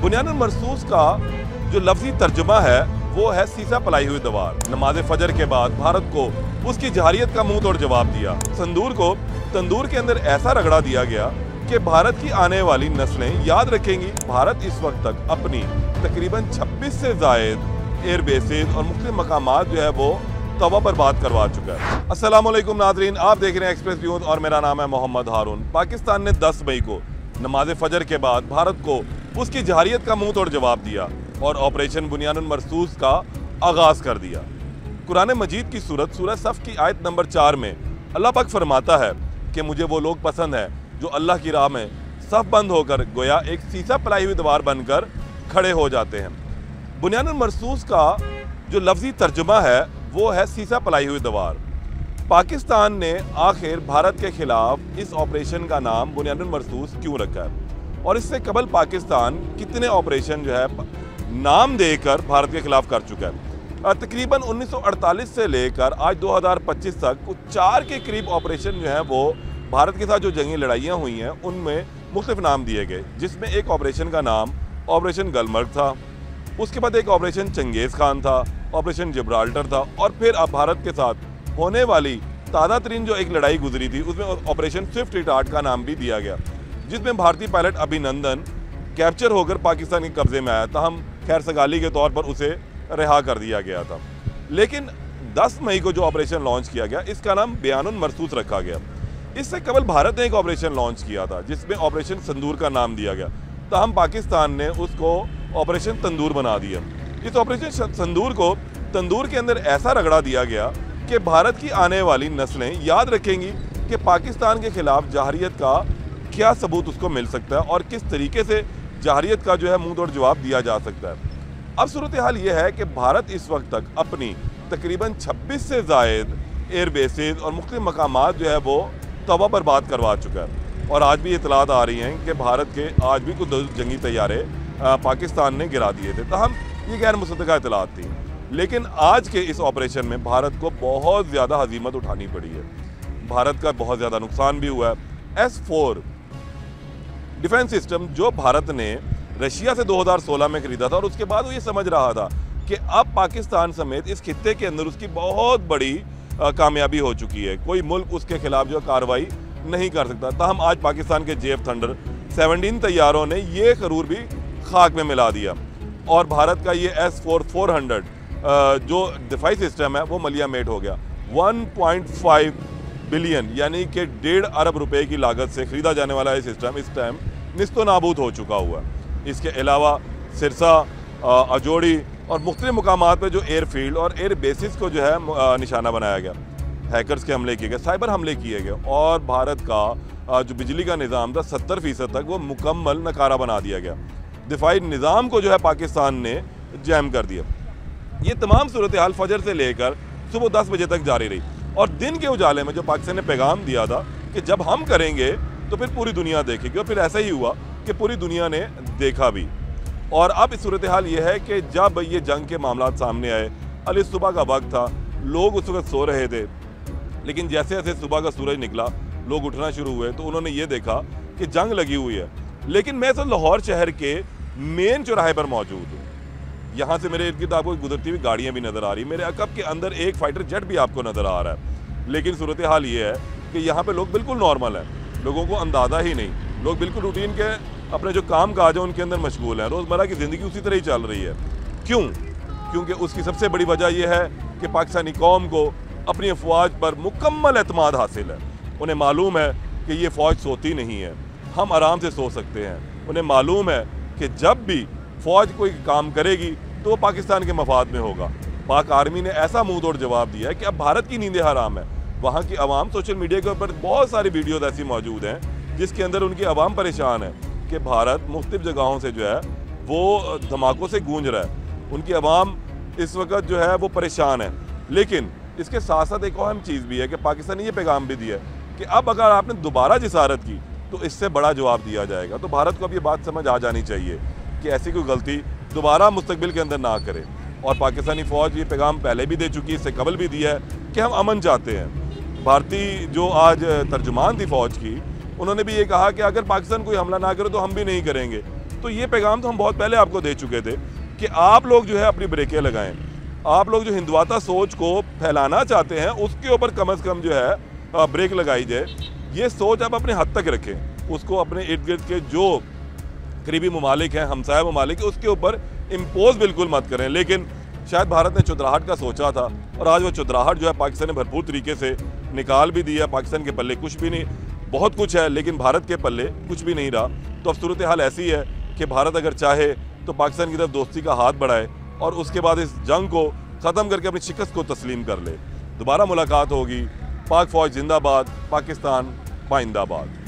बुनियानुल मरसूस का जो लफ्जी तर्जुमा है वो है सीसा पलाई हुई दीवार। नमाज फजर के बाद भारत को उसकी जहारियत का मुंह तोड़ जवाब दिया। संदूर को तंदूर के अंदर ऐसा रगड़ा दिया गया कि भारत की आने वाली नस्लें याद रखेंगी। भारत इस वक्त तक अपनी तकरीबन 26 से जायद एयर बेसेस और मुख्तलिफ मकामात जो है वो तवा बर्बाद करवा चुका है। अस्सलाम वालेकुम नाज़रीन, आप देख रहे हैं एक्सप्रेस न्यूज़ और मेरा नाम है मोहम्मद हारून। पाकिस्तान ने 10 मई को नमाज फजर के बाद भारत को उसकी जहारियत का मुंह तोड़ जवाब दिया और ऑपरेशन बुनियानुल मरसूस का आगाज कर दिया। कुरान मजीद की सूरह सफ की आयत नंबर 4 में अल्लाह पाक फरमाता है कि मुझे वो लोग पसंद हैं जो अल्लाह की राह में सफ बंद होकर गोया एक सीसा पलाई हुई दीवार बनकर खड़े हो जाते हैं। बुनियानुल मरसूस का जो लफ्जी तर्जुमा है वो है सीसा पलाई हुई दीवार। पाकिस्तान ने आखिर भारत के खिलाफ इस ऑपरेशन का नाम बुनियानुल मरसूस क्यों रखा है और इससे कबल पाकिस्तान कितने ऑपरेशन जो है नाम देकर भारत के खिलाफ कर चुका है। तकरीबन 1948 से लेकर आज 2025 तक कुछ 4 के करीब ऑपरेशन जो है वो भारत के साथ जो जंगी लड़ाइयाँ हुई हैं उनमें मुख्तलिफ नाम दिए गए, जिसमें एक ऑपरेशन का नाम ऑपरेशन गलमर्ग था, उसके बाद एक ऑपरेशन चंगेज़ खान था, ऑपरेशन जिब्राल्टर था और फिर अब भारत के साथ होने वाली ताज़ा तरीन जो एक लड़ाई गुजरी थी उसमें ऑपरेशन स्विफ्ट रिटार्ट का नाम भी दिया गया, जिसमें भारतीय पायलट अभिनंदन कैप्चर होकर पाकिस्तान के कब्जे में आया था। हम खैर सगाली के तौर पर उसे रिहा कर दिया गया था। लेकिन 10 मई को जो ऑपरेशन लॉन्च किया गया इसका नाम बयानुल मरसूस रखा गया। इससे कबल भारत ने एक ऑपरेशन लॉन्च किया था जिसमें ऑपरेशन संदूर का नाम दिया गया, तो हम पाकिस्तान ने उसको ऑपरेशन तंदूर बना दिया। इस ऑपरेशन संदूर को तंदूर के अंदर ऐसा रगड़ा दिया गया कि भारत की आने वाली नस्लें याद रखेंगी कि पाकिस्तान के खिलाफ जहारियत का क्या सबूत उसको मिल सकता है और किस तरीके से जहारियत का जो है मुंह तोड़ जवाब दिया जा सकता है। अब सूरत हाल ये है कि भारत इस वक्त तक अपनी तकरीबन 26 से जायद एयर बेसेस और मुख्तलिफ मकामात जो है वो तवा बर्बाद करवा चुका है और आज भी इतलात आ रही हैं कि भारत के आज भी कुछ जंगी तैयारे पाकिस्तान ने गिरा दिए थे। तहम ये गैर मुसद्दक़ा इतलात थी, लेकिन आज के इस ऑपरेशन में भारत को बहुत ज़्यादा हज़ीमत उठानी पड़ी है। भारत का बहुत ज़्यादा नुकसान भी हुआ है। S4 डिफेंस सिस्टम जो भारत ने रशिया से 2016 में खरीदा था और उसके बाद वो ये समझ रहा था कि अब पाकिस्तान समेत इस खित्ते के अंदर उसकी बहुत बड़ी कामयाबी हो चुकी है, कोई मुल्क उसके खिलाफ जो कार्रवाई नहीं कर सकता। ताहम आज पाकिस्तान के JF थंडर 17 तैयारों ने ये करूर भी खाक में मिला दिया और भारत का ये S400 जो दिफाई सिस्टम है वो मलिया मेट हो गया। 1.5 बिलियन यानी कि 1.5 अरब रुपए की लागत से खरीदा जाने वाला ये सिस्टम इस टाइम निस्तो नाबूद हो चुका हुआ है। इसके अलावा सिरसा, अजोड़ी और मुख्तलिफ मकामात पर जो एयरफील्ड और एयर बेसिस को जो है निशाना बनाया गया, हैकर्स के हमले किए गए, साइबर हमले किए गए और भारत का जो बिजली का निज़ाम था 70% तक वो मुकम्मल नकारा बना दिया गया। दिफाई निज़ाम को जो है पाकिस्तान ने जैम कर दिया। ये तमाम सूरत हाल फजर से लेकर सुबह 10 बजे तक जारी रही और दिन के उजाले में जो पाकिस्तान ने पैगाम दिया था कि जब हम करेंगे तो फिर पूरी दुनिया देखेगी, और फिर ऐसा ही हुआ कि पूरी दुनिया ने देखा भी। और अब इस सूरत हाल ये है कि जब ये जंग के मामला सामने आए, अली सुबह का वक्त था, लोग उस वक्त सो रहे थे, लेकिन जैसे जैसे सुबह का सूरज निकला लोग उठना शुरू हुए तो उन्होंने ये देखा कि जंग लगी हुई है। लेकिन मैं तो लाहौर शहर के मेन चौराहे पर मौजूद हूँ। यहाँ से मेरे इर्द गिर्द आपको गुजरती हुई गाड़ियाँ भी नज़र आ रही, मेरे अकब के अंदर एक फाइटर जेट भी आपको नज़र आ रहा है। लेकिन सूरत हाल ये है कि यहाँ पे लोग बिल्कुल नॉर्मल हैं, लोगों को अंदाज़ा ही नहीं, लोग बिल्कुल रूटीन के अपने जो काम काज है उनके अंदर मशगूल हैं, रोज़मर्रा की ज़िंदगी उसी तरह ही चल रही है। क्यों? क्योंकि उसकी सबसे बड़ी वजह यह है कि पाकिस्तानी कौम को अपनी अफवाज पर मुकम्मल एतमाद हासिल है। उन्हें मालूम है कि ये फ़ौज सोती नहीं है, हम आराम से सो सकते हैं। उन्हें मालूम है कि जब भी फ़ौज कोई काम करेगी तो वो पाकिस्तान के मफाद में होगा। पाक आर्मी ने ऐसा मुंह तोड़ जवाब दिया है कि अब भारत की नींदें हराम है। वहाँ की आवाम, सोशल मीडिया के ऊपर बहुत सारी वीडियोज़ ऐसी मौजूद हैं जिसके अंदर उनकी आवाम परेशान है कि भारत मुख्तलिफ जगहों से जो है वो धमाकों से गूंज रहा है। उनकी आवाम इस वक्त जो है वो परेशान है। लेकिन इसके साथ साथ एक अहम चीज़ भी है कि पाकिस्तान ने ये पैगाम भी दिया है कि अब अगर आपने दोबारा जिसारत की तो इससे बड़ा जवाब दिया जाएगा। तो भारत को अब ये बात समझ आ जानी चाहिए कि ऐसी कोई गलती दोबारा मुस्तकबिल के अंदर ना करे। और पाकिस्तानी फ़ौज ये पैगाम पहले भी दे चुकी है, इससे कबल भी दिया है कि हम अमन चाहते हैं। भारतीय जो आज तर्जुमान थी फ़ौज की, उन्होंने भी ये कहा कि अगर पाकिस्तान कोई हमला ना करे तो हम भी नहीं करेंगे। तो ये पैगाम तो हम बहुत पहले आपको दे चुके थे कि आप लोग जो है अपनी ब्रेकें लगाएं। आप लोग जो हिंदुआता सोच को फैलाना चाहते हैं उसके ऊपर कम से कम जो है ब्रेक लगाई जाए। ये सोच आप अपने हद तक रखें, उसको अपने इर्द गिर्द के जो करीबी ममालिक हैं, हमसाया ममालिक है, उसके ऊपर इम्पोज बिल्कुल मत करें। लेकिन शायद भारत ने चुतराहट का सोचा था और आज वो चुतराहट जो है पाकिस्तान ने भरपूर तरीके से निकाल भी दिया। पाकिस्तान के पल्ले कुछ भी नहीं, बहुत कुछ है लेकिन भारत के पल्ले कुछ भी नहीं रहा। तो अब सूरत हाल ऐसी है कि भारत अगर चाहे तो पाकिस्तान की तरफ दोस्ती का हाथ बढ़ाए और उसके बाद इस जंग को ख़त्म करके अपनी शिकस्त को तस्लीम कर ले। दोबारा मुलाकात होगी। पाक फ़ौज जिंदाबाद, पाकिस्तान पाइंदाबाद।